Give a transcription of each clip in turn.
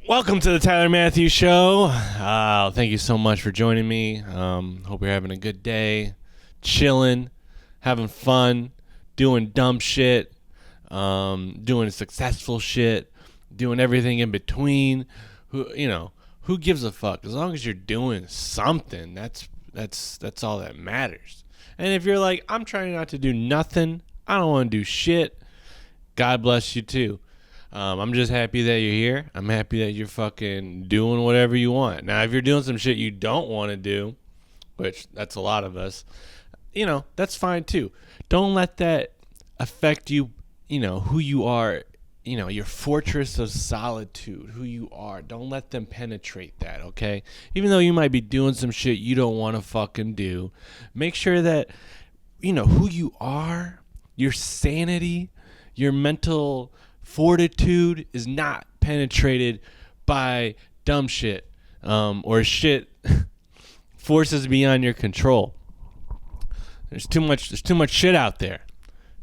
Welcome to the Tyler Matthews Show. Thank you so much for joining me. Hope you're having a good day, chilling, having fun, doing dumb shit, doing successful shit, doing everything in between. Who gives a fuck? As long as you're doing something, that's all that matters. And if you're like, I'm trying not to do nothing, I don't want to do shit, God bless you too. I'm just happy that you're here. I'm happy that you're fucking doing whatever you want. Now, if you're doing some shit you don't want to do, which that's a lot of us, that's fine too. Don't let that affect you, who you are, your fortress of solitude, who you are. Don't let them penetrate that, okay? Even though you might be doing some shit you don't want to fucking do, make sure that, who you are, your sanity, your mental fortitude is not penetrated by dumb shit or shit forces beyond your control. There's too much shit out there.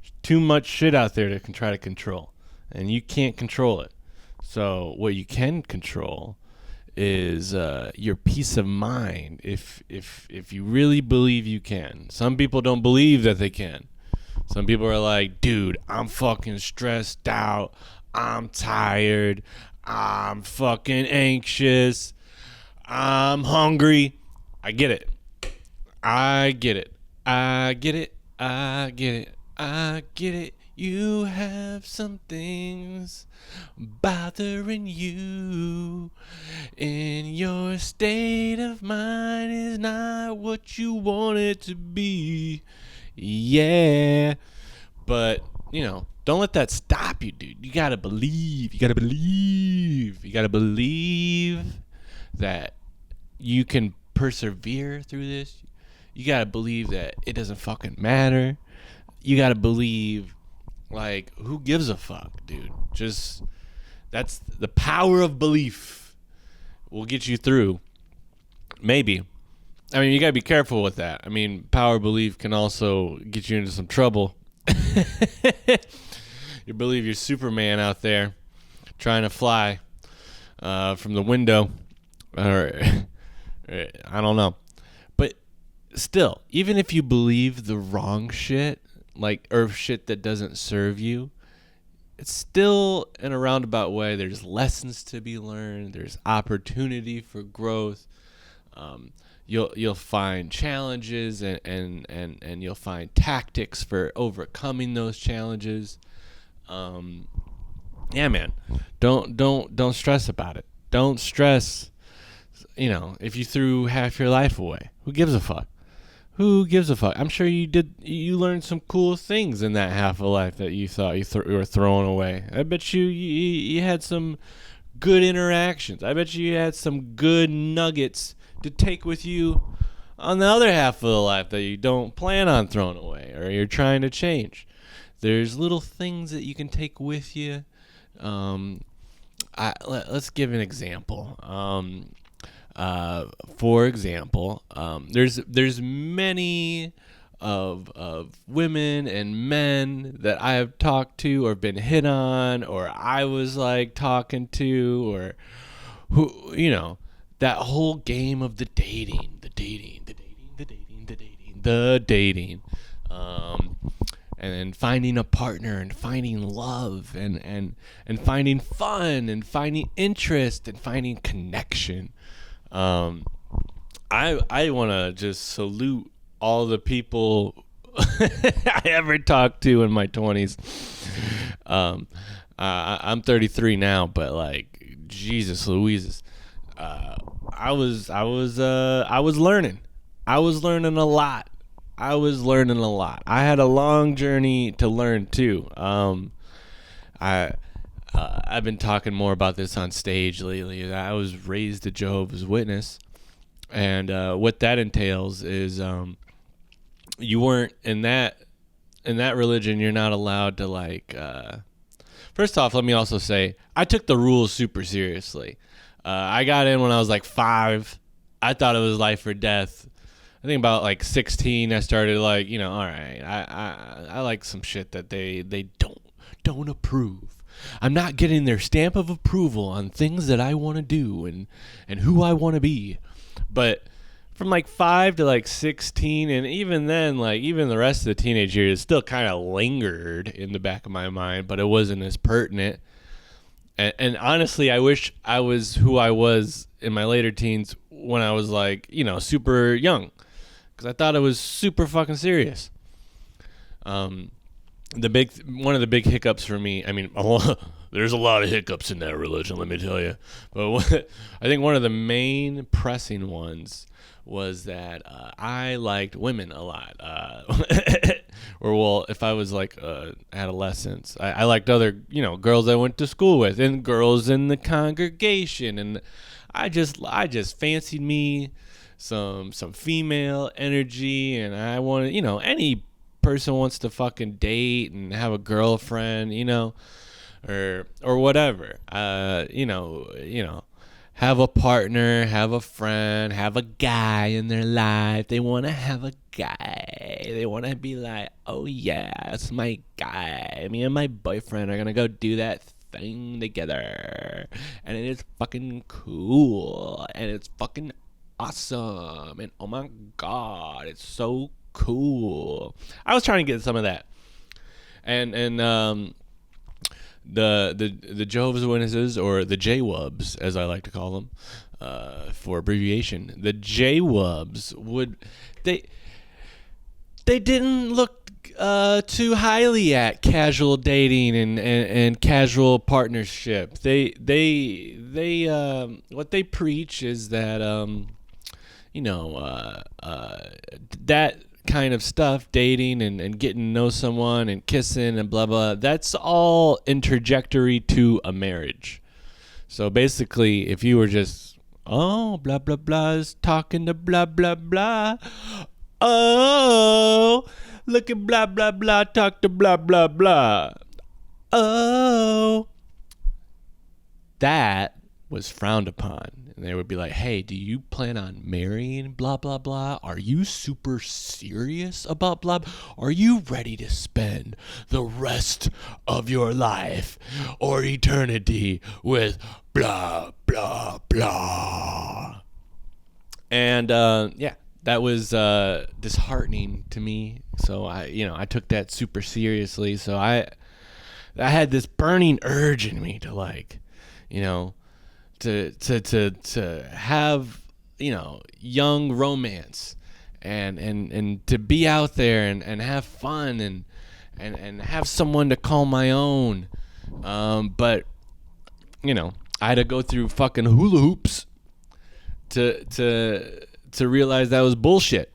There's too much shit out there to try to control, and you can't control it. So what you can control is your peace of mind. If you really believe you can. Some people don't believe that they can. Some people are like, dude, I'm fucking stressed out. I'm tired. I'm fucking anxious. I'm hungry. I get it. I get it. I get it. I get it. I get it. You have some things bothering you, and your state of mind is not what you want it to be. Yeah, but don't let that stop you, dude. You gotta believe. You gotta believe. You gotta believe that you can persevere through this. You gotta believe that it doesn't fucking matter. You gotta believe, like, who gives a fuck, dude? Just, that's the power of belief will get you through. Maybe. I mean, you gotta be careful with that. I mean, power belief can also get you into some trouble. You believe you're Superman out there trying to fly from the window, or I don't know. But still, even if you believe the wrong shit, or shit that doesn't serve you, it's still, in a roundabout way, there's lessons to be learned. There's opportunity for growth. You'll find challenges and you'll find tactics for overcoming those challenges. Yeah, man. Don't stress about it. Don't stress. If you threw half your life away, who gives a fuck? Who gives a fuck? I'm sure you did. You learned some cool things in that half of life that you thought you were throwing away. I bet you had some good interactions. I bet you had some good nuggets to take with you on the other half of the life that you don't plan on throwing away or you're trying to change. There's little things that you can take with you. Let's give an example. For example, there's many of women and men that I have talked to or been hit on or I was like talking to or who that whole game of the dating, and then finding a partner and finding love and finding fun and finding interest and finding connection. I want to just salute all the people I ever talked to in my 20s. I'm 33 now, but like Jesus Louises. I was learning. I was learning a lot. I had a long journey to learn too. I've been talking more about this on stage lately. I was raised a Jehovah's Witness, and what that entails is you weren't in that religion. You're not allowed to like. First off, let me also say I took the rules super seriously. I got in when I was like 5. I thought it was life or death. I think about like 16, I started like, all right, I like some shit that they don't approve. I'm not getting their stamp of approval on things that I want to do and who I want to be. But from like 5 to like 16, and even then, like even the rest of the teenage years, still kind of lingered in the back of my mind, but it wasn't as pertinent. And honestly, I wish I was who I was in my later teens when I was like, super young, because I thought it was super fucking serious. One of the big hiccups for me, I mean, there's a lot of hiccups in that religion, let me tell you. But I think one of the main pressing ones was that I liked women a lot. If I was like adolescents, I liked other, girls I went to school with and girls in the congregation. And I just fancied me some female energy, and I wanted, any person wants to fucking date and have a girlfriend, or whatever, have a partner, have a friend, have a guy in their life. They want to have a guy. They want to be like, oh yeah, it's my guy. Me and my boyfriend are going to go do that thing together. And it is fucking cool. And it's fucking awesome. And oh my God, it's so cool. I was trying to get some of that. And the Jehovah's Witnesses, or the J-Wubs, as I like to call them, for abbreviation, the J-Wubs they didn't look too highly at casual dating and casual partnership. They what they preach is that that kind of stuff, dating and getting to know someone and kissing and blah blah, that's all interjectory to a marriage. So basically, if you were just, oh, blah blah blah is talking to blah blah blah, oh, look at blah blah blah talk to blah blah blah, oh, that was frowned upon. And they would be like, hey, do you plan on marrying blah, blah, blah? Are you super serious about blah? Are you ready to spend the rest of your life or eternity with blah, blah, blah? And, that was disheartening to me. So I took that super seriously. So I had this burning urge in me to like, to have, young romance and to be out there and have fun and have someone to call my own. But I had to go through fucking hula hoops to realize that was bullshit.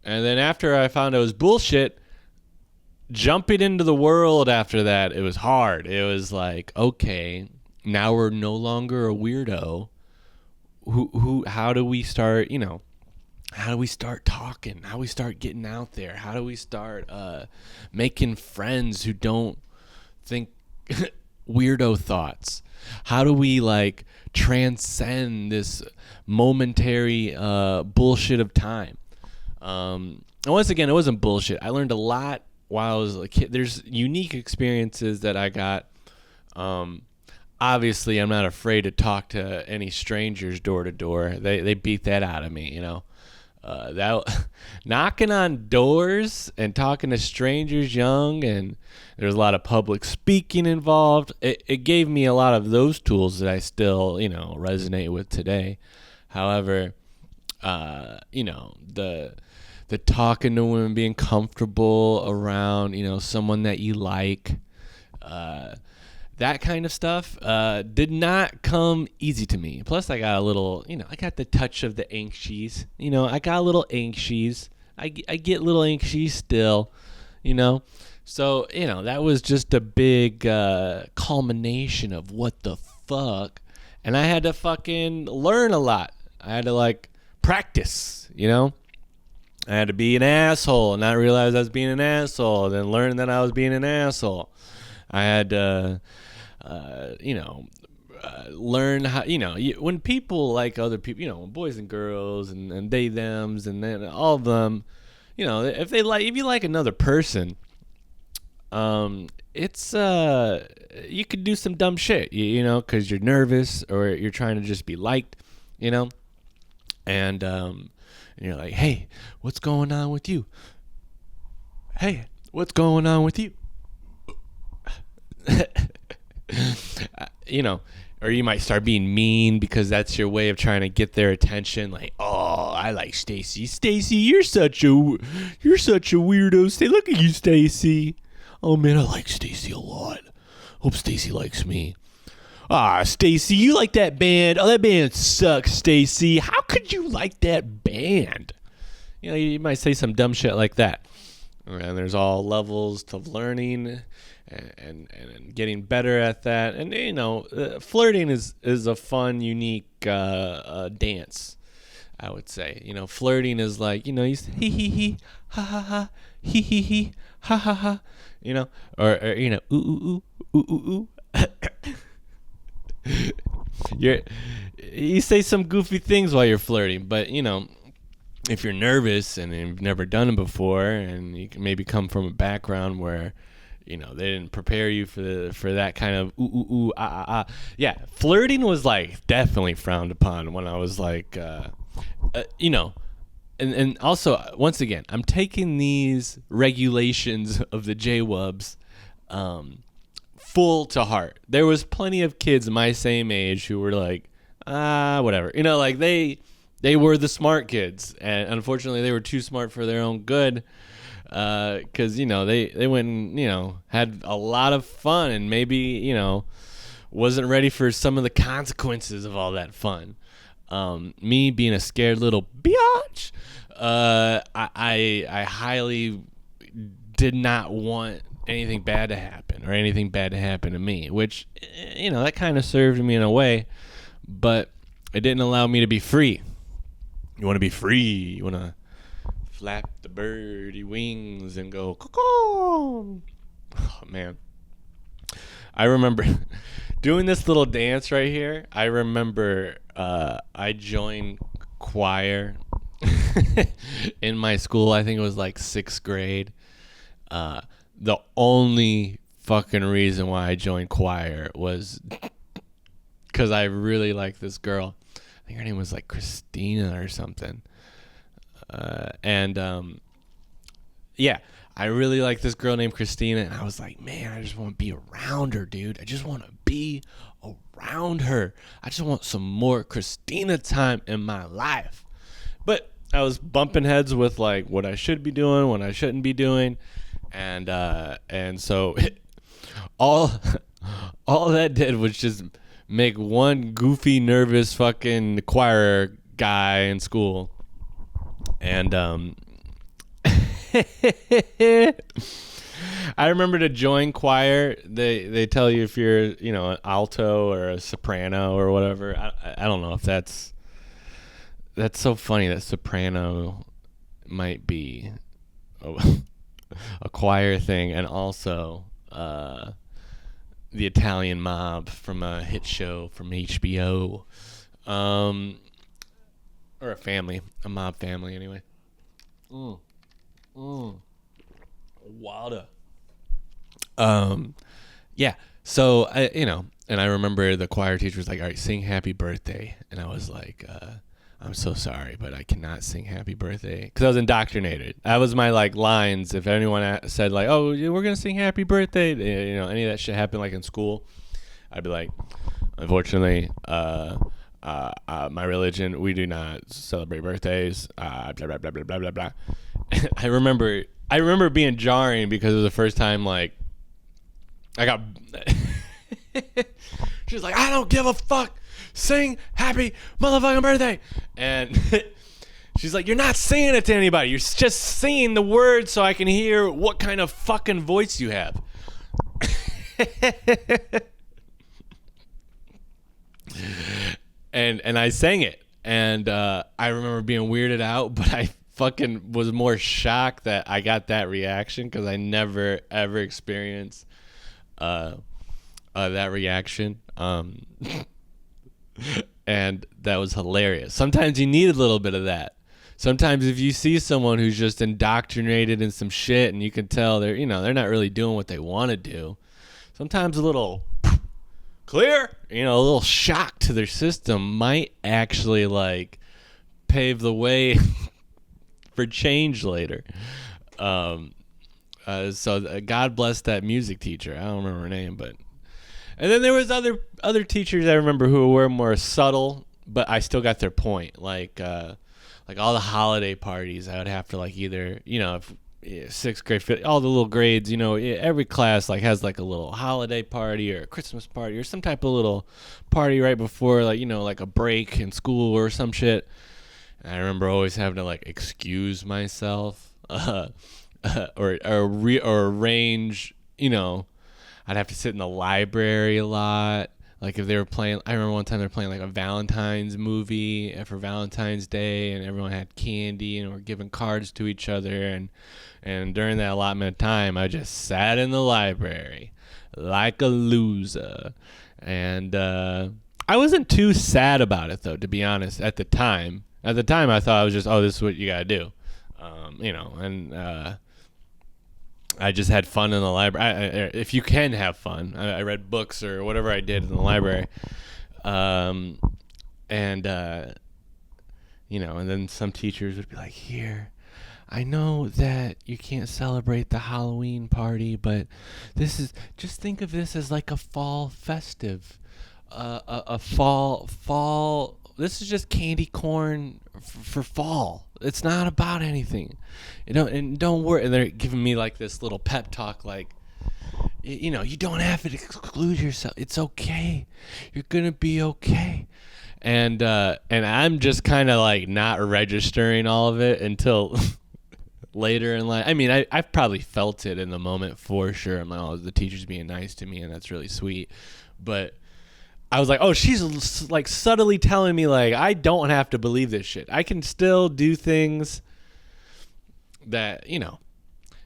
And then after I found it was bullshit, jumping into the world after that, it was hard. It was like, okay, now we're no longer a weirdo. How do we start, how do we start talking? How do we start getting out there? How do we start making friends who don't think weirdo thoughts? How do we like transcend this momentary bullshit of time? And once again, it wasn't bullshit. I learned a lot while I was a kid. There's unique experiences that I got. Obviously, I'm not afraid to talk to any strangers door to door. They beat that out of me, that knocking on doors and talking to strangers young, and there's a lot of public speaking involved. It gave me a lot of those tools that I still, resonate with today. However, the talking to women, being comfortable around, someone that you like, that kind of stuff did not come easy to me. Plus, I got a little, I got the touch of the anxious. I got a little anxious. I get a little anxious still, So, that was just a big culmination of what the fuck. And I had to fucking learn a lot. I had to, practice, I had to be an asshole and not realize I was being an asshole, then learn that I was being an asshole. I had to, learn how, when people like other people, boys and girls and they, thems, and then all of them, if you like another person, it's you could do some dumb shit, you know, because you're nervous or you're trying to just be liked, you know, and you're like, hey, what's going on with you? Hey, what's going on with you? You know, or you might start being mean because that's your way of trying to get their attention. Like, oh, I like Stacy. Stacy, you're such a weirdo. Stay, look at you, Stacy. Oh man, I like Stacy a lot. Hope Stacy likes me. Ah, Stacy, you like that band? Oh, that band sucks, Stacy. How could you like that band? You know, you might say some dumb shit like that. And there's all levels to learning and getting better at that. And, you know, flirting is a fun, unique dance, I would say. You know, flirting is like, you know, you say, hee hee hee, ha ha ha, hee hee hee, ha ha ha, you know, or you know, ooh, ooh, ooh, ooh, ooh. You say some goofy things while you're flirting, but, you know, if you're nervous and you've never done it before, and you can maybe come from a background where, you know, they didn't prepare you for that kind of ooh ooh ooh ah ah ah. Yeah, flirting was like definitely frowned upon when I was like, you know, and also once again, I'm taking these regulations of the J-Wubs full to heart. There was plenty of kids my same age who were like, whatever, you know, like they were the smart kids, and unfortunately they were too smart for their own good, because, you know, they went and, you know, had a lot of fun and maybe, you know, wasn't ready for some of the consequences of all that fun. Me being a scared little biatch, I highly did not want anything bad to happen or anything bad to happen to me, which, you know, that kind of served me in a way, but it didn't allow me to be free. You want to be free. You want to flap the birdie wings and go, caw. Oh, man. I remember doing this little dance right here. I remember I joined choir in my school. I think it was like 6th grade. The only fucking reason why I joined choir was because I really liked this girl. I think her name was like Christina or something. Yeah, I really like this girl named Christina, and I was like, man, I just want to be around her, dude. I just want to be around her. I just want some more Christina time in my life. But I was bumping heads with like what I should be doing, what I shouldn't be doing, and so all that did was just make one goofy, nervous fucking choir guy in school. And I remember to join choir, they tell you if you're, you know, an alto or a soprano or whatever. I don't know if that's so funny that soprano might be a choir thing, and also the Italian Mob from a hit show from HBO, or a mob family anyway. Wilder. Yeah. So you know, and I remember the choir teacher was like, "All right, sing Happy Birthday," and I was like, "I'm so sorry, but I cannot sing Happy Birthday," because I was indoctrinated. That was my like lines. If anyone said like, "Oh, we're gonna sing Happy Birthday," you know, any of that shit happened like in school, I'd be like, "Unfortunately, my religion, we do not celebrate birthdays." Blah blah blah blah blah blah blah. I remember being jarring because it was the first time like I got. She was like, "I don't give a fuck. Sing happy motherfucking birthday," and she's like, "You're not singing it to anybody. You're just singing the words so I can hear what kind of fucking voice you have." And I sang it, and I remember being weirded out, but I fucking was more shocked that I got that reaction because I never ever experienced that reaction, and that was hilarious. Sometimes you need a little bit of that. sometimes if you see someone who's just indoctrinated in some shit and you can tell they're not really doing what they want to do, sometimes a little clear, a little shock to their system might actually like pave the way for change later. So God bless that music teacher. I don't remember her name, but and then there was other teachers I remember who were more subtle, but I still got their point. Like all the holiday parties, I would have to like either if sixth grade, fifth, all the little grades, every class like has like a little holiday party or a Christmas party or some type of little party right before like a break in school or some shit. And I remember always having to like excuse myself or arrange. I'd have to sit in the library a lot. Like if they were playing, I remember one time they were playing like a Valentine's movie for Valentine's Day, and everyone had candy and were giving cards to each other. And during that allotment of time, I just sat in the library like a loser. And I wasn't too sad about it, though, to be honest, at the time. At the time, I thought I was just, this is what you got to do. I just had fun in the library. If you can have fun, I read books or whatever I did in the library, and then some teachers would be like, "Here, I know that you can't celebrate the Halloween party, but just think of this as like a fall festive, a fall. This is just candy corn for fall. It's not about anything, and don't worry." And they're giving me like this little pep talk, like, you don't have to exclude yourself. It's okay. You're gonna be okay. And I'm just kind of like not registering all of it until later in life. I mean, I've probably felt it in the moment for sure. I'm like, the teacher's being nice to me, and that's really sweet. But I was like, she's like subtly telling me like I don't have to believe this shit. I can still do things that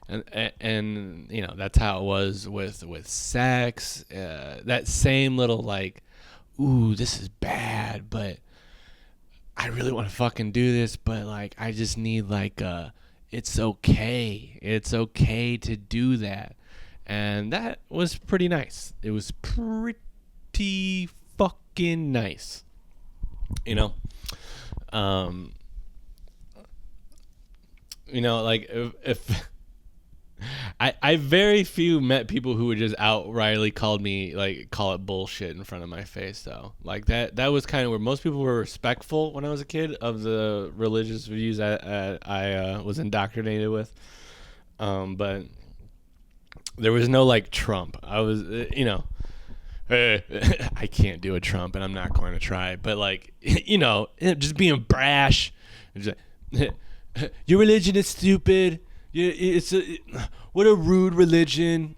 and that's how it was with sex. That same little like, ooh, this is bad, but I really want to fucking do this, but like I just need like it's okay. It's okay to do that. And that was pretty nice. It was pretty fucking nice. Like if I very few met people who would just outrightly call it bullshit in front of my face, though. Like that was kind of where most people were respectful when I was a kid of the religious views I was indoctrinated with. But there was no like Trump. I was, I can't do a Trump and I'm not going to try, but like, just being brash. Just like, your religion is stupid. What a rude religion.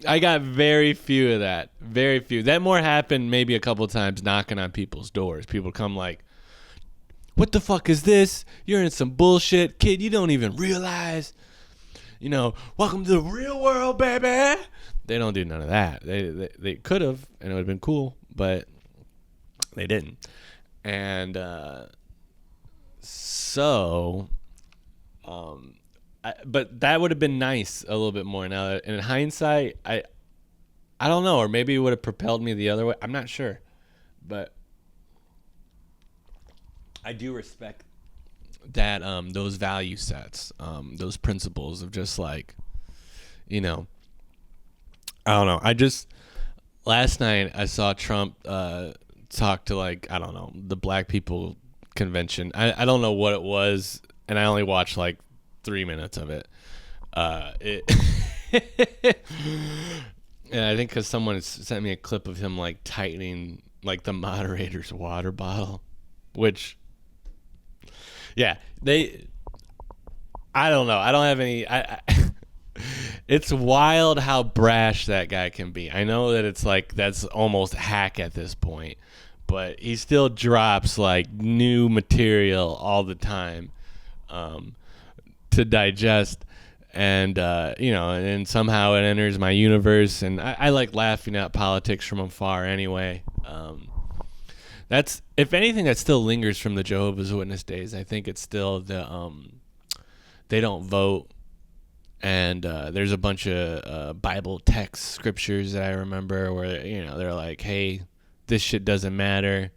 I got very few of that. Very few. That more happened maybe a couple times knocking on people's doors. People come like, what the fuck is this? You're in some bullshit. Kid, you don't even realize. Welcome to the real world, baby. They don't do none of that. They could have, and it would have been cool, but they didn't. And but that would have been nice a little bit more. Now that in hindsight, I don't know, or maybe it would have propelled me the other way. I'm not sure, but I do respect that those value sets, those principles of just like, I don't know. Last night I saw Trump talk to like, I don't know, the Black People Convention. I don't know what it was, and I only watched like 3 minutes of it. And I think because someone sent me a clip of him like tightening like the moderator's water bottle, which, yeah, I don't know. I don't have any. It's wild how brash that guy can be. I know that it's like that's almost hack at this point, but he still drops like new material all the time to digest, and and somehow it enters my universe, and I like laughing at politics from afar anyway. That's, if anything, that still lingers from the Jehovah's Witness days. I think it's still they don't vote, and there's a bunch of Bible text scriptures that I remember where they're like, hey, this shit doesn't matter,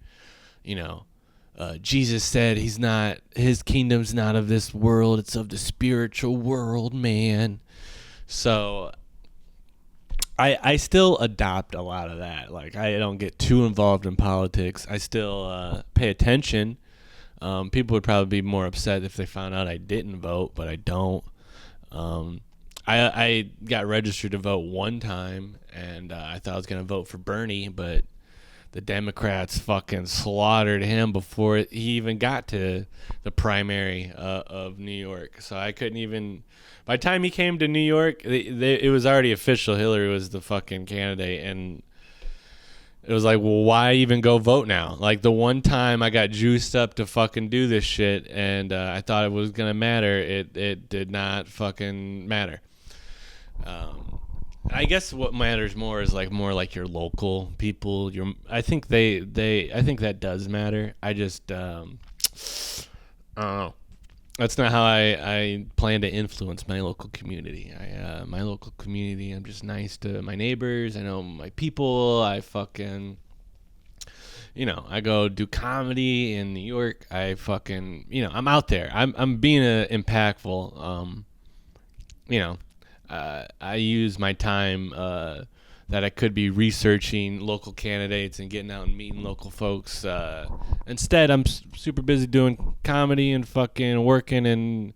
Jesus said his kingdom's not of this world, it's of the spiritual world, man. So I still adopt a lot of that. Like, I don't get too involved in politics. I still pay attention. People would probably be more upset if they found out I didn't vote, but I don't. I got registered to vote one time, and I thought I was going to vote for Bernie, but the Democrats fucking slaughtered him before he even got to the primary of New York. So I couldn't even... By the time he came to New York, it was already official. Hillary was the fucking candidate, and it was like, well, why even go vote now? Like, the one time I got juiced up to fucking do this shit, and I thought it was going to matter, it did not fucking matter. I guess what matters more is more like your local people. I think I think that does matter. I just I don't know. That's not how I plan to influence my local community. My local community, I'm just nice to my neighbors. I know my people. I fucking, I go do comedy in New York. I fucking, I'm out there. I'm being impactful. I use my time that I could be researching local candidates and getting out and meeting local folks. Instead, I'm super busy doing comedy and fucking working and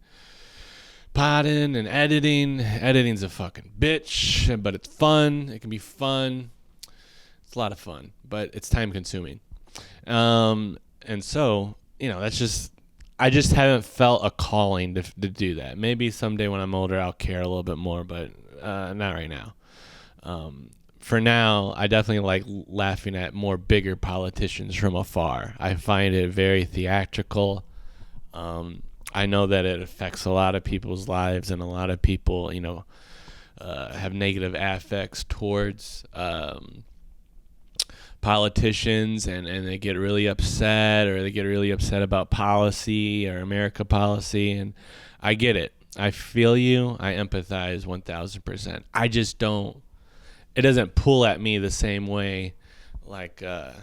podding and editing. Editing's a fucking bitch, but it's fun. It can be fun. It's a lot of fun, but it's time consuming. And so, that's just... I just haven't felt a calling to do that. Maybe someday when I'm older, I'll care a little bit more, but not right now. For now, I definitely like laughing at more bigger politicians from afar. I find it very theatrical. I know that it affects a lot of people's lives, and a lot of people, have negative affects towards politicians, and they get really upset, or they get really upset about policy or America policy, and I get it. I feel you. I empathize 1,000%. I just don't... It doesn't pull at me the same way, like... it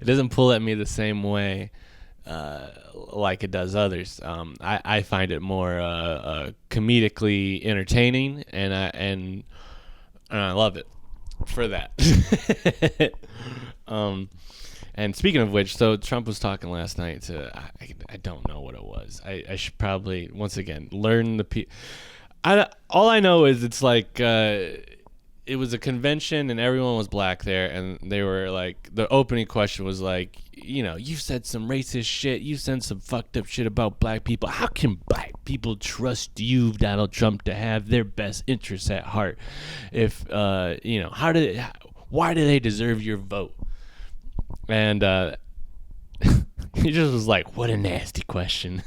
doesn't pull at me the same way like it does others. I find it more comedically entertaining, and I love it for that. And speaking of which, so Trump was talking last night to... I don't know what it was. I should probably, once again, learn the... all I know is it's like... it was a convention and everyone was black there, and they were like... The opening question was like, you said some racist shit. You said some fucked up shit about black people. How can black people trust you, Donald Trump, to have their best interests at heart? If, why do they deserve your vote? And he just was like, what a nasty question.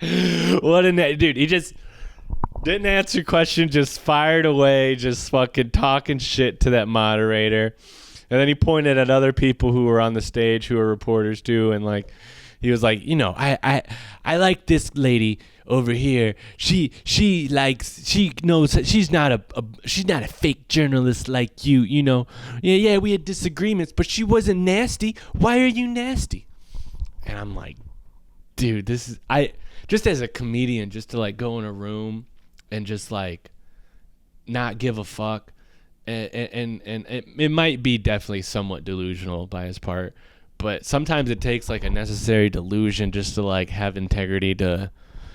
Dude, he just didn't answer question, just fired away, just fucking talking shit to that moderator. And then he pointed at other people who were on the stage who were reporters too, and he was like, I like this lady over here. She knows that she's not a fake journalist like you. Yeah, we had disagreements, but she wasn't nasty. Why are you nasty? And I'm like, dude, just as a comedian, just to go in a room and just not give a fuck. And it might be definitely somewhat delusional by his part, but sometimes it takes a necessary delusion just to have integrity to...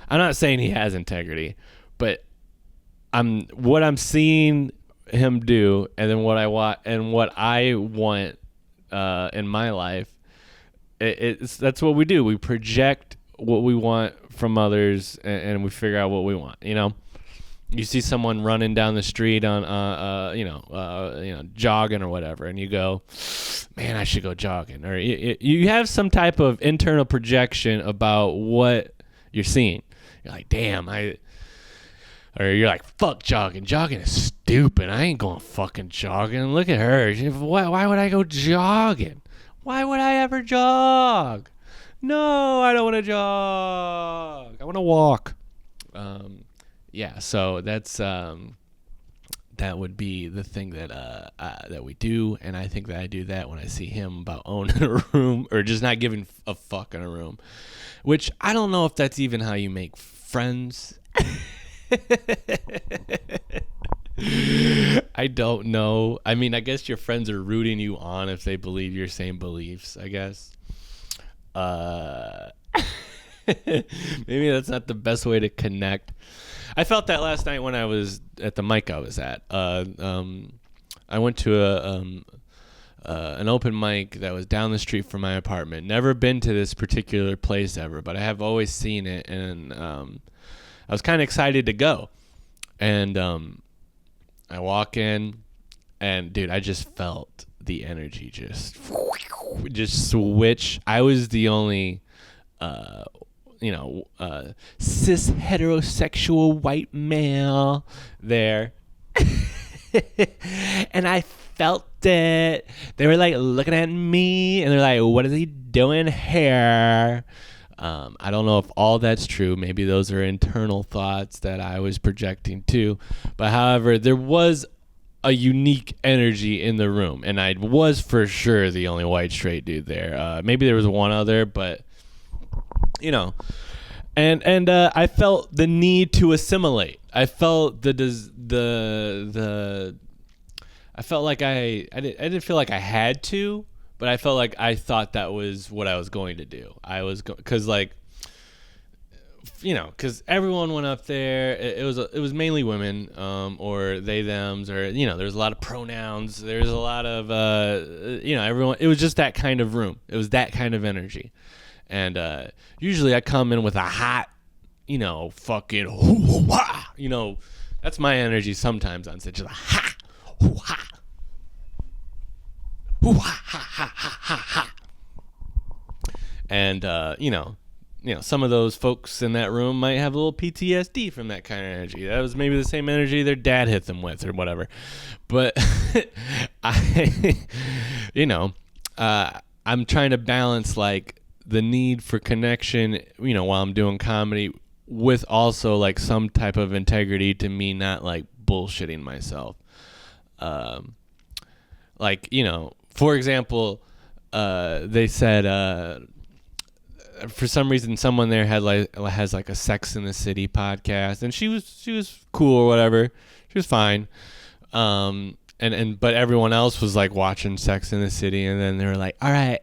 I'm not saying he has integrity, but what I'm seeing him do, and then what I want in my life, that's what we do. We project what we want from others, and we figure out what we want. You see someone running down the street on, jogging or whatever, and you go, man, I should go jogging. Or you have some type of internal projection about what you're seeing. You're like, damn, Or you're like, fuck jogging. Jogging is stupid. I ain't going fucking jogging. Look at her. Why would I go jogging? Why would I ever jog? No, I don't want to jog. I want to walk. Yeah, so that's that would be the thing that we do, and I think that I do that when I see him about owning a room or just not giving a fuck in a room, which I don't know if that's even how you make friends. I don't know. I mean, I guess your friends are rooting you on if they believe your same beliefs, I guess. Maybe that's not the best way to connect. I felt that last night when I was at the mic I was at. I went to an open mic that was down the street from my apartment. Never been to this particular place ever, but I have always seen it, and I was kind of excited to go. And I walk in, and dude, I just felt the energy just switch. I was the only cis heterosexual white male there. And I felt it. They were like looking at me and they're like, what is he doing here? I don't know if all that's true. Maybe those are internal thoughts that I was projecting too. But however, there was a unique energy in the room, and I was for sure the only white straight dude there. Maybe there was one other, but you know, and I felt the need to assimilate. I felt I felt like I didn't feel like I had to, but I felt like I thought that was what I was going to do. I was because because everyone went up there. It was mainly women, or they thems, or there's a lot of pronouns. There's a lot of everyone. It was just that kind of room. It was that kind of energy. And usually I come in with a hot, fucking hoo-wah, that's my energy sometimes on stage. Just a ha, hoo-ha, hoo-ha, ha, ha, ha, ha, ha. And, some of those folks in that room might have a little PTSD from that kind of energy. That was maybe the same energy their dad hit them with or whatever. But I'm trying to balance, like, the need for connection, while I'm doing comedy, with also like some type of integrity to me, not like bullshitting myself. For example, they said for some reason someone there has like a Sex in the City podcast, and she was cool or whatever. She was fine. But everyone else was like watching Sex in the City, and then they were like, all right,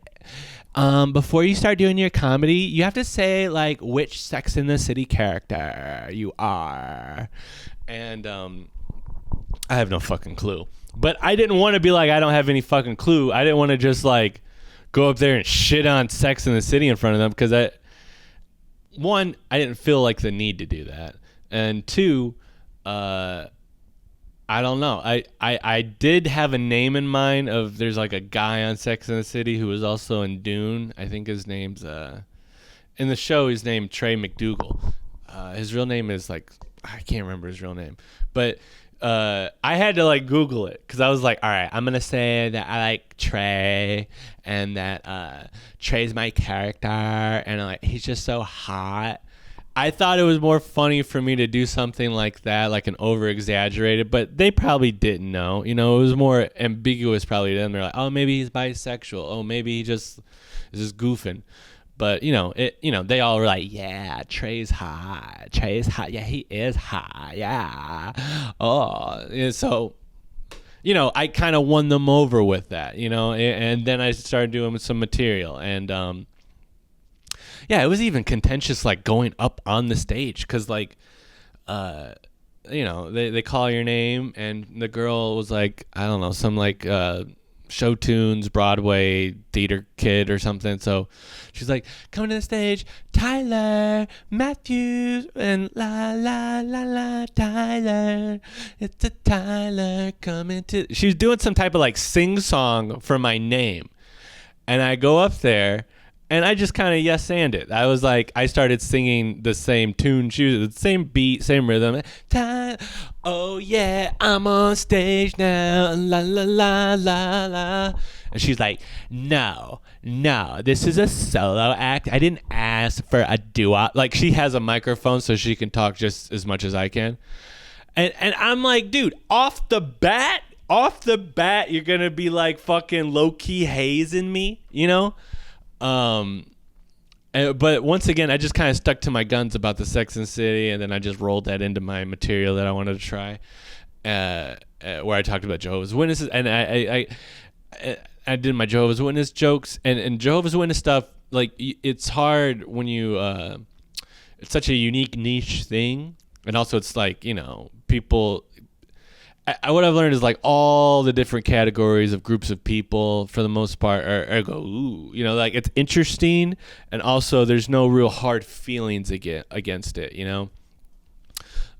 before you start doing your comedy, you have to say like which Sex in the City character you are. And I have no fucking clue. But I didn't want to be like, I don't have any fucking clue. I didn't want to just like go up there and shit on Sex in the City in front of them, because I didn't feel like the need to do that. And two, I don't know. I did have a name in mind of, there's like a guy on Sex and the City who was also in Dune. I think his name's in the show he's named Trey McDougal. His real name is like, I can't remember his real name, but I had to like Google it, because I was like, all right, I'm gonna say that I like Trey, and that Trey's my character, and like he's just so hot. I thought it was more funny for me to do something like that, like an over-exaggerated, but they probably didn't know. It was more ambiguous probably to them. They're like, oh, maybe he's bisexual. Oh, maybe he just is just goofing. But, they all were like, yeah, Trey's hot. Trey's hot. Yeah, he is hot. Yeah. Oh. And so, I kind of won them over with that, and then I started doing some material. And, yeah, it was even contentious, like going up on the stage, because like, they call your name, and the girl was like, I don't know, some like show tunes, Broadway theater kid or something. So she's like, coming to the stage, Tyler Matthews, and la la la la, Tyler, it's a Tyler coming to. She was doing some type of like sing song for my name, and I go up there. And I just kind of yes and it. I was like, I started singing the same tune. She was the same beat, same rhythm. Oh yeah, I'm on stage now. La la la la la. And she's like, no, this is a solo act. I didn't ask for a duo. Like, she has a microphone so she can talk just as much as I can. And I'm like, dude, off the bat, you're gonna be like fucking low key hazing me, you know? But once again, I just kind of stuck to my guns about the Sex and the City, and then I just rolled that into my material that I wanted to try, where I talked about Jehovah's Witnesses, and I did my Jehovah's Witness jokes, and Jehovah's Witness stuff. Like, it's hard when you, it's such a unique niche thing, and also it's like, you know, people. What I've learned is like all the different categories of groups of people, for the most part, are go, ooh, you know, like, it's interesting, and also there's no real hard feelings against it, you know.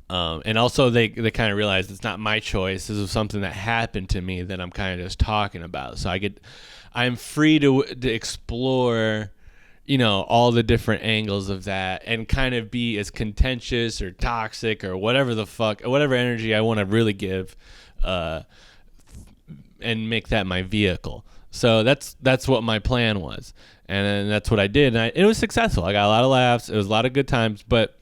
And also they kind of realize it's not my choice. This is something that happened to me that I'm kind of just talking about. So I'm free to explore, you know, all the different angles of that, and kind of be as contentious or toxic or whatever the fuck, whatever energy I want to really give, and make that my vehicle. So that's what my plan was, and that's what I did, and it was successful. I got a lot of laughs. It was a lot of good times, but,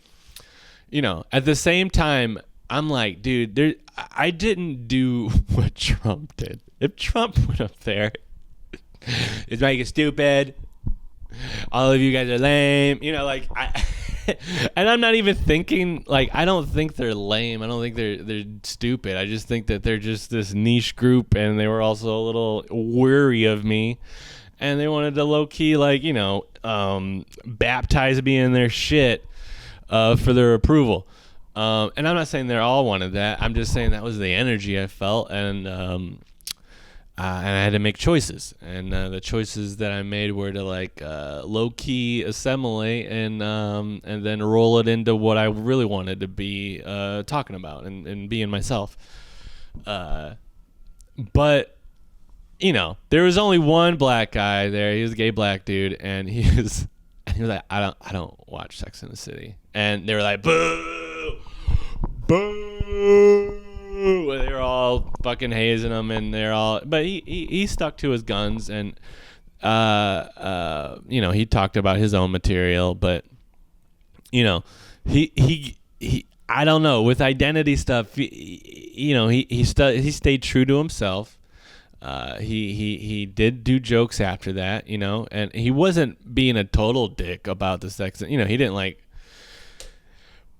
you know, at the same time, I'm like, dude, I didn't do what Trump did. If Trump went up there, it's making stupid. All of you guys are lame, you know, like, and I'm not even thinking, like, I don't think they're lame. I don't think they're stupid. I just think that they're just this niche group, and they were also a little weary of me, and they wanted to low key, like, you know, baptize me in their shit, for their approval. And I'm not saying they all wanted that. I'm just saying that was the energy I felt, and I had to make choices, and the choices that I made were to, like, low key assimilate, and then roll it into what I really wanted to be talking about, and being myself. But, you know, there was only one black guy there. He was a gay black dude, and he was like, I don't watch Sex and the City, and they were like, boo, boo. They were all fucking hazing him, and but he stuck to his guns, and you know, he talked about his own material, but, you know, he I don't know, with identity stuff, you know, he stayed true to himself. He did do jokes after that, you know, and he wasn't being a total dick about the sex, you know, he didn't, like.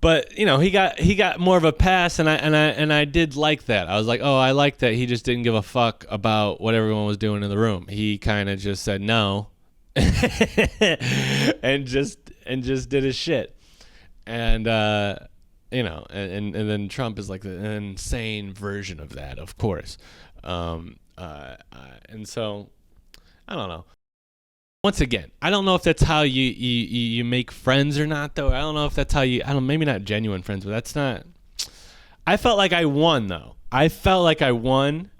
But, you know, he got more of a pass, and I did like that. I was like, oh, I like that he just didn't give a fuck about what everyone was doing in the room. He kind of just said no, and just did his shit. And you know, and then Trump is like an insane version of that, of course. And so, I don't know. Once again, I don't know if that's how you make friends or not, though. I don't know if that's how maybe not genuine friends, but that's not. I felt like I won, though. I felt like I won,